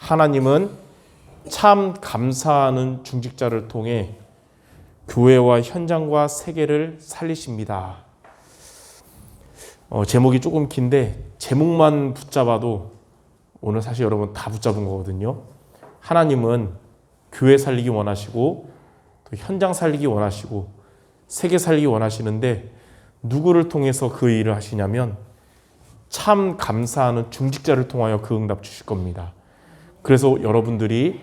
하나님은 참 감사하는 중직자를 통해 교회와 현장과 세계를 살리십니다. 제목이 조금 긴데 제목만 붙잡아도 오늘 사실 여러분 다 붙잡은 거거든요. 하나님은 교회 살리기 원하시고 또 현장 살리기 원하시고 세계 살리기 원하시는데 누구를 통해서 그 일을 하시냐면 참 감사하는 중직자를 통하여 그 응답 주실 겁니다. 그래서 여러분들이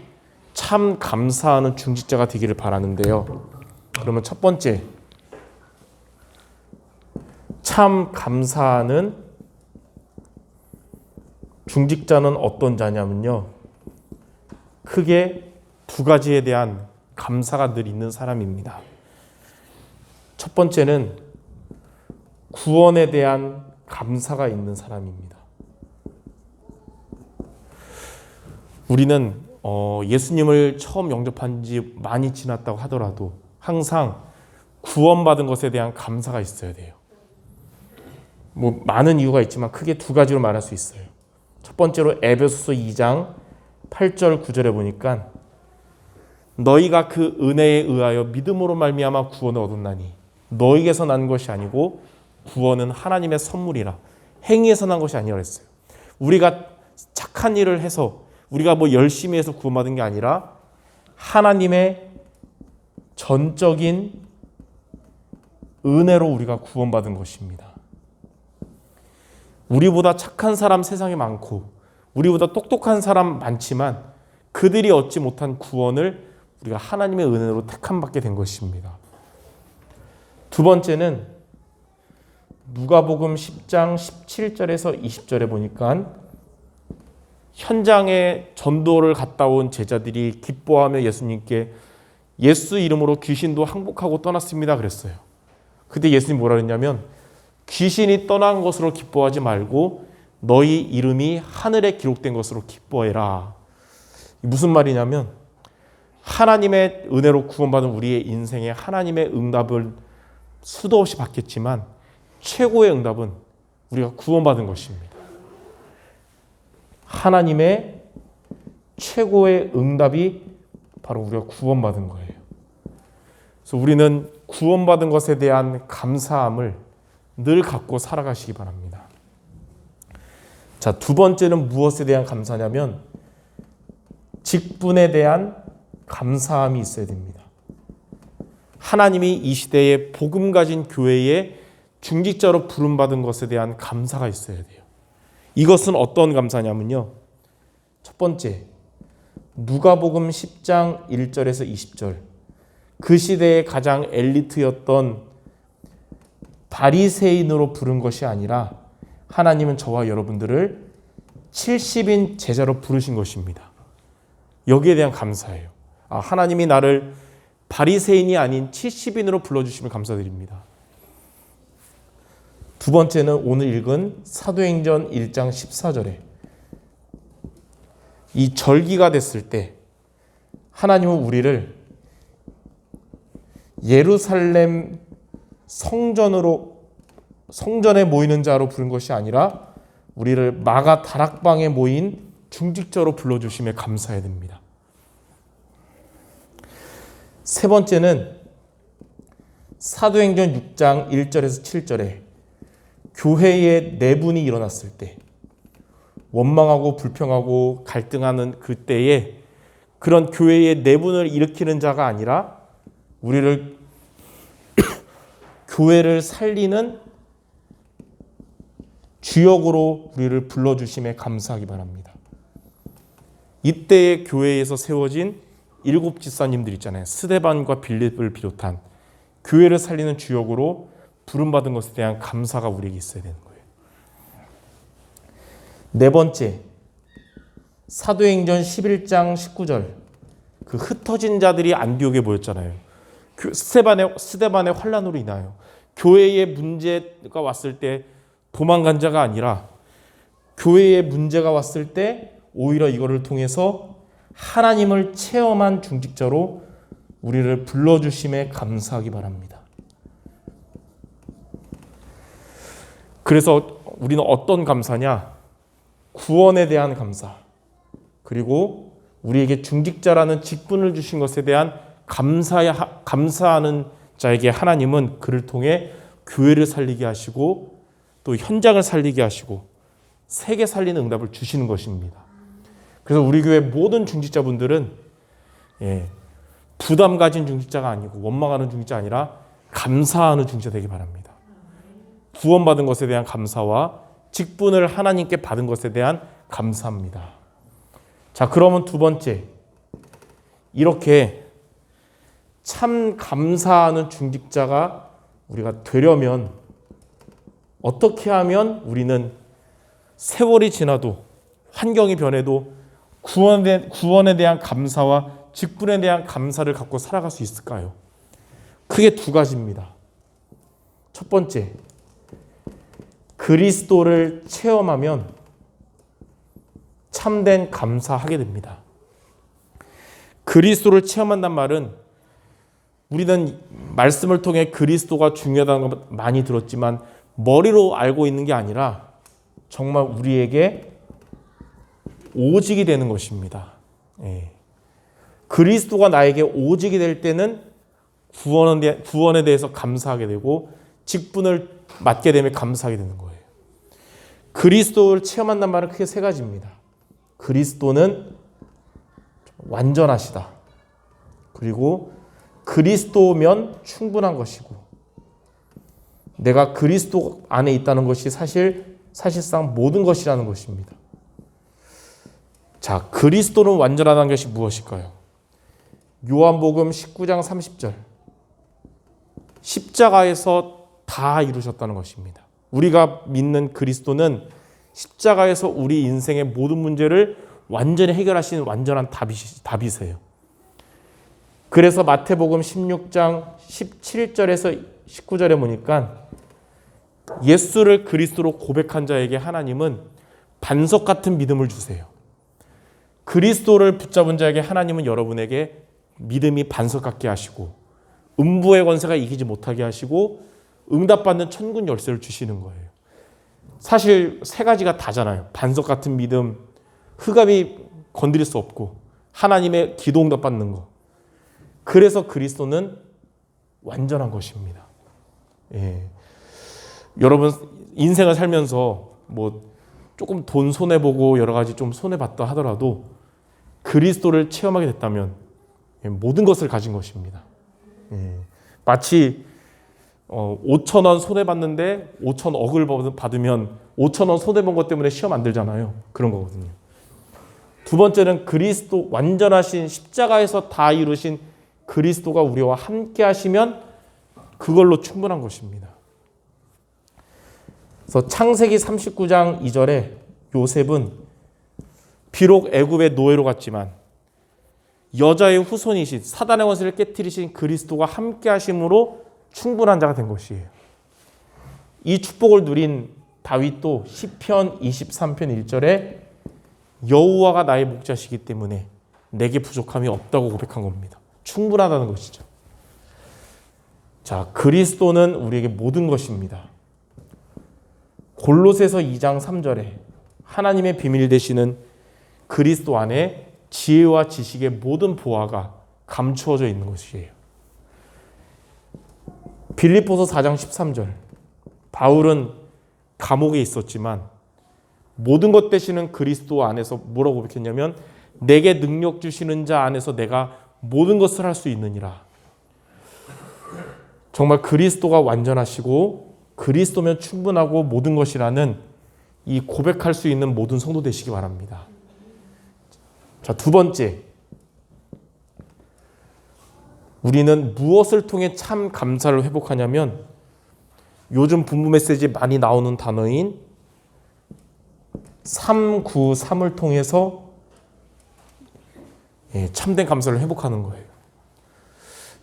참 감사하는 중직자가 되기를 바라는데요. 그러면 첫 번째, 참 감사하는 중직자는 어떤 자냐면요. 크게 두 가지에 대한 감사가 늘 있는 사람입니다. 첫 번째는 구원에 대한 감사가 있는 사람입니다. 우리는 예수님을 처음 영접한 지 많이 지났다고 하더라도 항상 구원받은 것에 대한 감사가 있어야 돼요. 많은 이유가 있지만 크게 두 가지로 말할 수 있어요. 첫 번째로 에베소서 2장 8절 9절에 보니까 너희가 그 은혜에 의하여 믿음으로 말미암아 구원을 얻었나니 너희에게서 난 것이 아니고 구원은 하나님의 선물이라. 행위에서 난 것이 아니라 그랬어요. 우리가 착한 일을 해서 우리가 열심히 해서 구원받은 게 아니라 하나님의 전적인 은혜로 우리가 구원받은 것입니다. 우리보다 착한 사람 세상에 많고 우리보다 똑똑한 사람 많지만 그들이 얻지 못한 구원을 우리가 하나님의 은혜로 택함받게 된 것입니다. 두 번째는 누가복음 10장 17절에서 20절에 보니까 현장에 전도를 갔다 온 제자들이 기뻐하며 예수님께 예수 이름으로 귀신도 항복하고 떠났습니다 그랬어요. 그때 예수님 뭐라 그랬냐면 귀신이 떠난 것으로 기뻐하지 말고 너희 이름이 하늘에 기록된 것으로 기뻐해라. 무슨 말이냐면 하나님의 은혜로 구원받은 우리의 인생에 하나님의 응답을 수도 없이 받겠지만 최고의 응답은 우리가 구원받은 것입니다. 하나님의 최고의 응답이 바로 우리가 구원받은 거예요. 그래서 우리는 구원받은 것에 대한 감사함을 늘 갖고 살아가시기 바랍니다. 자, 두 번째는 무엇에 대한 감사냐면 직분에 대한 감사함이 있어야 됩니다. 하나님이 이 시대에 복음 가진 교회에 중직자로 부름받은 것에 대한 감사가 있어야 돼요. 이것은 어떤 감사냐면요. 첫 번째, 누가복음 10장 1절에서 20절. 그 시대의 가장 엘리트였던 바리새인으로 부른 것이 아니라 하나님은 저와 여러분들을 70인 제자로 부르신 것입니다. 여기에 대한 감사예요. 하나님이 나를 바리새인이 아닌 70인으로 불러주심을 감사드립니다. 두 번째는 오늘 읽은 사도행전 1장 14절에 이 절기가 됐을 때 하나님은 우리를 예루살렘 성전에 모이는 자로 부른 것이 아니라 우리를 마가 다락방에 모인 중직자로 불러주심에 감사해야 됩니다. 세 번째는 사도행전 6장 1절에서 7절에 교회의 내분이 일어났을 때 원망하고 불평하고 갈등하는 그때에 그런 교회의 내분을 일으키는 자가 아니라 우리를 교회를 살리는 주역으로 우리를 불러주심에 감사하기 바랍니다. 이때의 교회에서 세워진 7 집사님들 있잖아요. 스데반과 빌립을 비롯한 교회를 살리는 주역으로 부름받은 것에 대한 감사가 우리에게 있어야 되는 거예요. 네 번째, 사도행전 11장 19절. 그 흩어진 자들이 안디옥에 모였잖아요. 스데반의 환난으로 인하여 교회에 문제가 왔을 때 도망간 자가 아니라 교회에 문제가 왔을 때 오히려 이거를 통해서 하나님을 체험한 중직자로 우리를 불러주심에 감사하기 바랍니다. 그래서 우리는 어떤 감사냐? 구원에 대한 감사. 그리고 우리에게 중직자라는 직분을 주신 것에 대한 감사하는 자에게 하나님은 그를 통해 교회를 살리게 하시고 또 현장을 살리게 하시고 세계 살리는 응답을 주시는 것입니다. 그래서 우리 교회 모든 중직자분들은 부담 가진 중직자가 아니고 원망하는 중직자 아니라 감사하는 중직자 되기 바랍니다. 구원받은 것에 대한 감사와 직분을 하나님께 받은 것에 대한 감사합니다. 자, 그러면 두 번째, 이렇게 참 감사하는 중직자가 우리가 되려면 어떻게 하면 우리는 세월이 지나도 환경이 변해도 구원에 대한 감사와 직분에 대한 감사를 갖고 살아갈 수 있을까요? 크게 두 가지입니다. 첫 번째, 그리스도를 체험하면 참된 감사하게 됩니다. 그리스도를 체험한단 말은 우리는 말씀을 통해 그리스도가 중요하다는 걸 많이 들었지만 머리로 알고 있는 게 아니라 정말 우리에게 오직이 되는 것입니다. 그리스도가 나에게 오직이 될 때는 구원에 대해서 감사하게 되고 직분을 맡게 되면 감사하게 되는 거예요. 그리스도를 체험한단 말은 크게 세 가지입니다. 그리스도는 완전하시다. 그리고 그리스도면 충분한 것이고 내가 그리스도 안에 있다는 것이 사실상 모든 것이라는 것입니다. 자, 그리스도는 완전하다는 것이 무엇일까요? 요한복음 19장 30절. 십자가에서 다 이루셨다는 것입니다. 우리가 믿는 그리스도는 십자가에서 우리 인생의 모든 문제를 완전히 해결하시는 완전한 답이세요. 그래서 마태복음 16장 17절에서 19절에 보니까 예수를 그리스도로 고백한 자에게 하나님은 반석 같은 믿음을 주세요. 그리스도를 붙잡은 자에게 하나님은 여러분에게 믿음이 반석 같게 하시고 음부의 권세가 이기지 못하게 하시고 응답받는 천군 열쇠를 주시는 거예요. 사실 세 가지가 다잖아요. 반석 같은 믿음, 흑암이 건드릴 수 없고 하나님의 기도 응답받는 거. 그래서 그리스도는 완전한 것입니다. 여러분 인생을 살면서 조금 돈 손해보고 여러 가지 좀 손해봤다 하더라도 그리스도를 체험하게 됐다면 모든 것을 가진 것입니다. 마치 5,000원 손해봤는데 5,000억을 받으면 5,000원 손해본 것 때문에 시험 안 들잖아요. 그런 거거든요. 두 번째는 그리스도 완전하신 십자가에서 다 이루신 그리스도가 우리와 함께 하시면 그걸로 충분한 것입니다. 그래서 창세기 39장 2절에 요셉은 비록 애굽의 노예로 갔지만 여자의 후손이신 사단의 원수를 깨뜨리신 그리스도가 함께 하심으로 충분한 자가 된 것이에요. 이 축복을 누린 다윗도 시편 23편 1절에 여호와가 나의 목자시기 때문에 내게 부족함이 없다고 고백한 겁니다. 충분하다는 것이죠. 자, 그리스도는 우리에게 모든 것입니다. 골로새서 2장 3절에 하나님의 비밀 되시는 그리스도 안에 지혜와 지식의 모든 보화가 감추어져 있는 것이에요. 빌립보서 4장 13절. 바울은 감옥에 있었지만 모든 것 되시는 그리스도 안에서 뭐라고 고백했냐면 내게 능력 주시는 자 안에서 내가 모든 것을 할 수 있느니라. 정말 그리스도가 완전하시고 그리스도면 충분하고 모든 것이라는 이 고백할 수 있는 모든 성도 되시기 바랍니다. 자, 두 번째. 우리는 무엇을 통해 참 감사를 회복하냐면 요즘 분부 메시지에 많이 나오는 단어인 393을 통해서 참된 감사를 회복하는 거예요.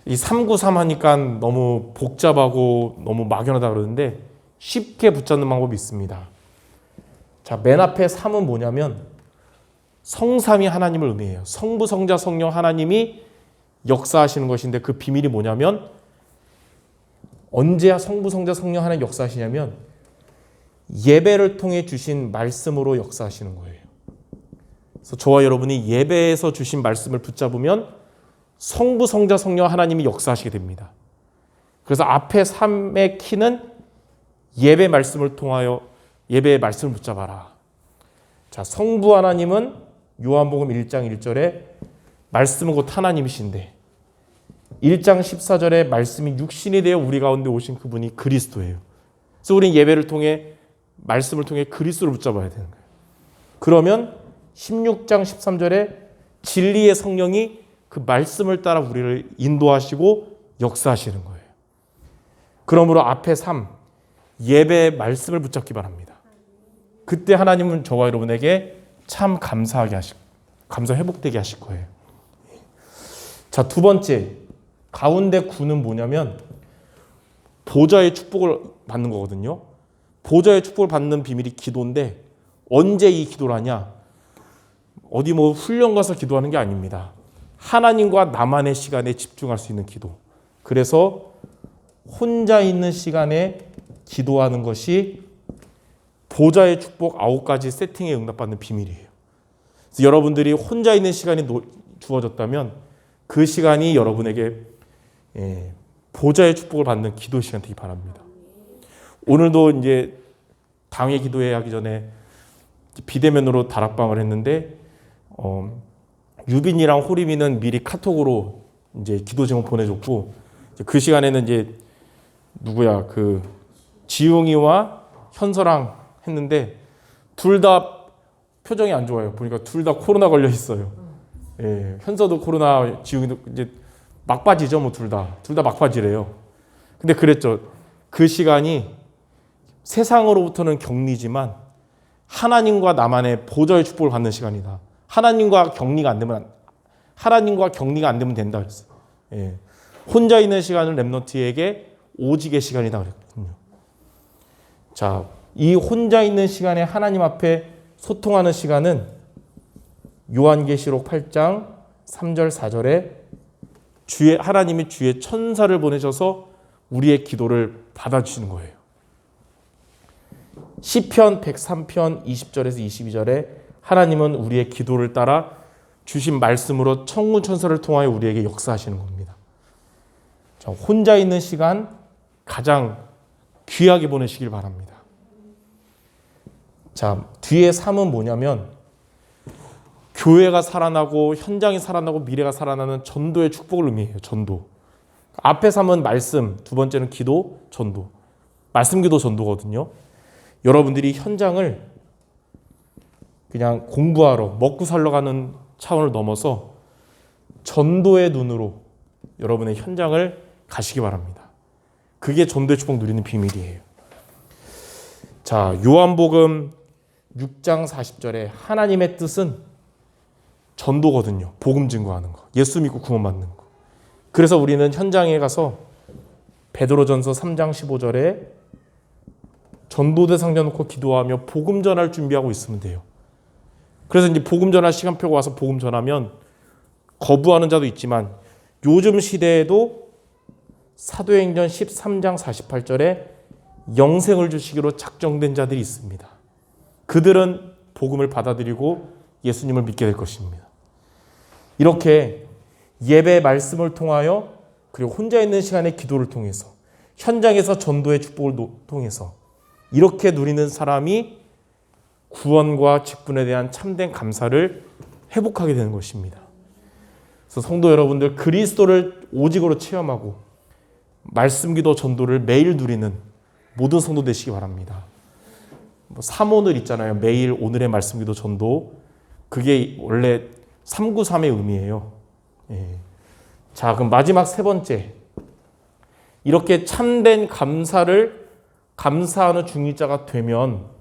이 393 하니까 너무 복잡하고 너무 막연하다 그러는데 쉽게 붙잡는 방법이 있습니다. 자, 맨 앞에 3은 뭐냐면 성삼위 하나님을 의미해요. 성부, 성자, 성령 하나님이 역사하시는 것인데 그 비밀이 뭐냐면 언제야 성부, 성자, 성령 하나님 역사하시냐면 예배를 통해 주신 말씀으로 역사하시는 거예요. 그래서 저와 여러분이 예배에서 주신 말씀을 붙잡으면 성부, 성자, 성령 하나님이 역사하시게 됩니다. 그래서 앞에 3의 키는 예배 말씀을 통하여 예배의 말씀을 붙잡아라. 자, 성부 하나님은 요한복음 1장 1절에 말씀은 곧 하나님이신데 1장 14절에 말씀이 육신이 되어 우리 가운데 오신 그분이 그리스도예요. 그래서 우리는 예배를 통해 말씀을 통해 그리스도를 붙잡아야 되는 거예요. 그러면 16장 13절에 진리의 성령이 그 말씀을 따라 우리를 인도하시고 역사하시는 거예요. 그러므로 앞에 3, 예배의 말씀을 붙잡기 바랍니다. 그때 하나님은 저와 여러분에게 참 감사 회복되게 하실 거예요. 자, 두 번째, 가운데 9는 뭐냐면 보좌의 축복을 받는 거거든요. 보좌의 축복을 받는 비밀이 기도인데 언제 이 기도를 하냐? 어디 뭐 훈련 가서 기도하는 게 아닙니다. 하나님과 나만의 시간에 집중할 수 있는 기도. 그래서 혼자 있는 시간에 기도하는 것이 보좌의 축복 9가지 세팅에 응답받는 비밀이에요. 그래서 여러분들이 혼자 있는 시간이 주어졌다면 그 시간이 여러분에게 보좌의 축복을 받는 기도 시간 되기 바랍니다. 오늘도 이제 당회 기도회 하기 전에 비대면으로 다락방을 했는데 유빈이랑 호림이는 미리 카톡으로 이제 기도 제목 보내줬고 그 시간에는 이제 누구야 그 지웅이와 현서랑 했는데 둘 다 표정이 안 좋아요. 보니까 둘 다 코로나 걸려 있어요. 예, 현서도 코로나, 지웅이도 이제 막바지죠, 뭐 둘 다 막바지래요. 근데 그랬죠. 그 시간이 세상으로부터는 격리지만 하나님과 나만의 보좌의 축복을 받는 시간이다. 하나님과 격리가 안 되면 된다 그랬어요. 예. 혼자 있는 시간은 렘넌트에게 오직의 시간이다 그랬거든요. 자, 이 혼자 있는 시간에 하나님 앞에 소통하는 시간은 요한계시록 8장 3절 4절에 하나님이 주의 천사를 보내셔서 우리의 기도를 받아주시는 거예요. 시편 103편 20절에서 22절에 하나님은 우리의 기도를 따라 주신 말씀으로 천군 천사를 통하여 우리에게 역사하시는 겁니다. 자, 혼자 있는 시간 가장 귀하게 보내시길 바랍니다. 자, 뒤에 3은 뭐냐면 교회가 살아나고 현장이 살아나고 미래가 살아나는 전도의 축복을 의미해요. 전도. 앞에 3은 말씀, 두 번째는 기도, 전도. 말씀, 기도, 전도거든요. 여러분들이 현장을 그냥 공부하러 먹고 살러 가는 차원을 넘어서 전도의 눈으로 여러분의 현장을 가시기 바랍니다. 그게 전도의 축복 누리는 비밀이에요. 자, 요한복음 6장 40절에 하나님의 뜻은 전도거든요. 복음 증거하는 거. 예수 믿고 구원받는 거. 그래서 우리는 현장에 가서 베드로전서 3장 15절에 전도대 상자 놓고 기도하며 복음 전할 준비하고 있으면 돼요. 그래서 이제 복음 전할 시간표가 와서 복음 전하면 거부하는 자도 있지만 요즘 시대에도 사도행전 13장 48절에 영생을 주시기로 작정된 자들이 있습니다. 그들은 복음을 받아들이고 예수님을 믿게 될 것입니다. 이렇게 예배 말씀을 통하여 그리고 혼자 있는 시간의 기도를 통해서 현장에서 전도의 축복을 통해서 이렇게 누리는 사람이 구원과 직분에 대한 참된 감사를 회복하게 되는 것입니다. 그래서 성도 여러분들 그리스도를 오직으로 체험하고 말씀 기도 전도를 매일 누리는 모든 성도 되시기 바랍니다. 삼오늘 있잖아요. 매일 오늘의 말씀 기도 전도. 그게 원래 393의 의미예요. 예. 자, 그럼 마지막 세 번째. 이렇게 참된 감사를 감사하는 중직자가 되면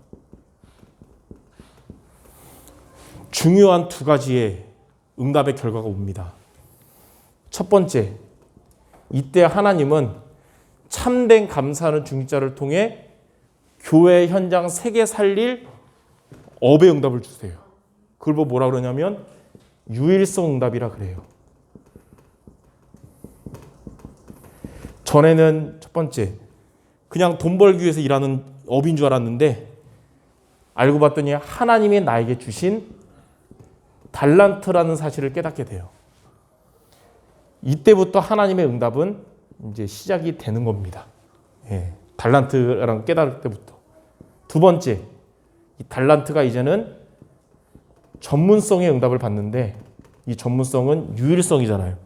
중요한 두 가지의 응답의 결과가 옵니다. 첫 번째, 이때 하나님은 참된 감사하는 중직자를 통해 교회 현장 세계 살릴 업의 응답을 주세요. 그걸 뭐라 그러냐면 유일성 응답이라 그래요. 전에는 첫 번째, 그냥 돈 벌기 위해서 일하는 업인 줄 알았는데 알고 봤더니 하나님이 나에게 주신 달란트라는 사실을 깨닫게 돼요. 이때부터 하나님의 응답은 이제 시작이 되는 겁니다. 달란트라는 깨달을 때부터. 두 번째, 이 달란트가 이제는 전문성의 응답을 받는데 이 전문성은 유일성이잖아요.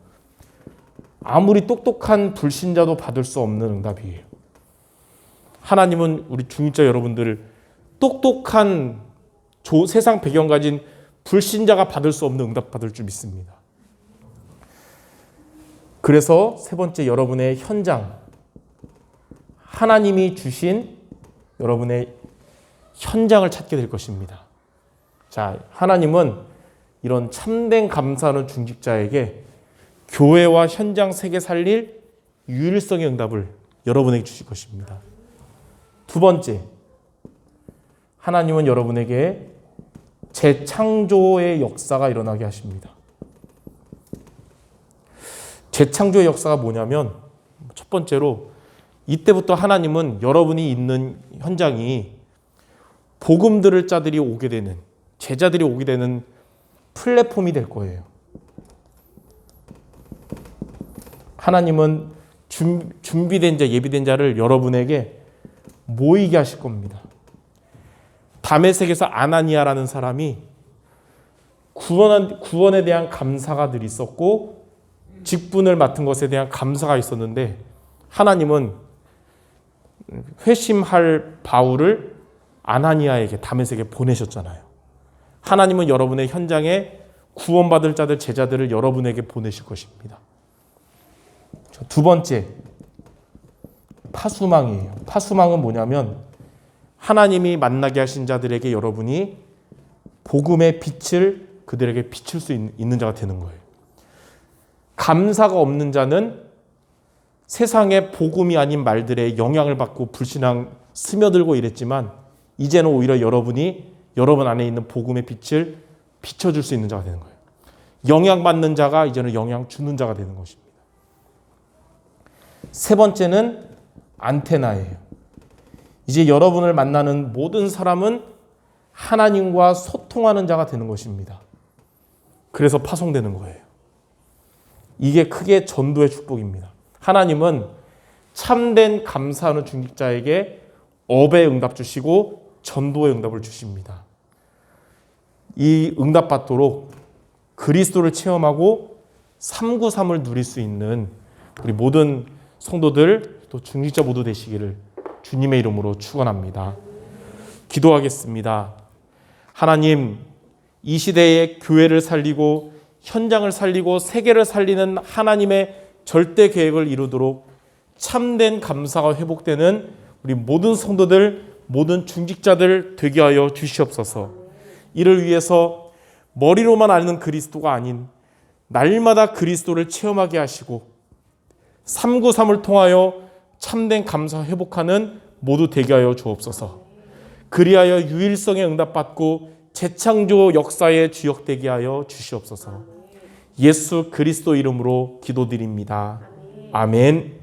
아무리 똑똑한 불신자도 받을 수 없는 응답이에요. 하나님은 우리 중직자 여러분들을 똑똑한 세상 배경 가진 불신자가 받을 수 없는 응답 받을 줄 믿습니다. 그래서 세 번째, 여러분의 현장, 하나님이 주신 여러분의 현장을 찾게 될 것입니다. 자, 하나님은 이런 참된 감사하는 중직자에게 교회와 현장 세계 살릴 유일성의 응답을 여러분에게 주실 것입니다. 두 번째, 하나님은 여러분에게 재창조의 역사가 일어나게 하십니다. 재창조의 역사가 뭐냐면 첫 번째로 이때부터 하나님은 여러분이 있는 현장이 복음 들을 자들이 오게 되는, 제자들이 오게 되는 플랫폼이 될 거예요. 하나님은 준비된 자, 예비된 자를 여러분에게 모이게 하실 겁니다. 다메섹에서 아나니아라는 사람이 구원에 대한 감사가 늘 있었고 직분을 맡은 것에 대한 감사가 있었는데 하나님은 회심할 바울을 아나니아에게 다메섹에 보내셨잖아요. 하나님은 여러분의 현장에 구원받을 자들, 제자들을 여러분에게 보내실 것입니다. 두 번째, 파수망이에요. 파수망은 뭐냐면 하나님이 만나게 하신 자들에게 여러분이 복음의 빛을 그들에게 비출 수 있는 자가 되는 거예요. 감사가 없는 자는 세상의 복음이 아닌 말들에 영향을 받고 불신앙 스며들고 이랬지만 이제는 오히려 여러분이 여러분 안에 있는 복음의 빛을 비춰줄 수 있는 자가 되는 거예요. 영향받는 자가 이제는 영향 주는 자가 되는 것입니다. 세 번째는 안테나예요. 이제 여러분을 만나는 모든 사람은 하나님과 소통하는 자가 되는 것입니다. 그래서 파송되는 거예요. 이게 크게 전도의 축복입니다. 하나님은 참된 감사하는 중직자에게 업의 응답 주시고 전도의 응답을 주십니다. 이 응답 받도록 그리스도를 체험하고 393을 누릴 수 있는 우리 모든 성도들 또 중직자 모두 되시기를 주님의 이름으로 축원합니다. 기도하겠습니다. 하나님, 이 시대에 교회를 살리고 현장을 살리고 세계를 살리는 하나님의 절대 계획을 이루도록 참된 감사가 회복되는 우리 모든 성도들, 모든 중직자들 되게 하여 주시옵소서. 이를 위해서 머리로만 아는 그리스도가 아닌 날마다 그리스도를 체험하게 하시고 393을 통하여 참된 감사 회복하는 모두 되게 하여 주옵소서. 그리하여 유일성에 응답받고 재창조 역사에 주역되게 하여 주시옵소서. 예수 그리스도 이름으로 기도드립니다. 아멘.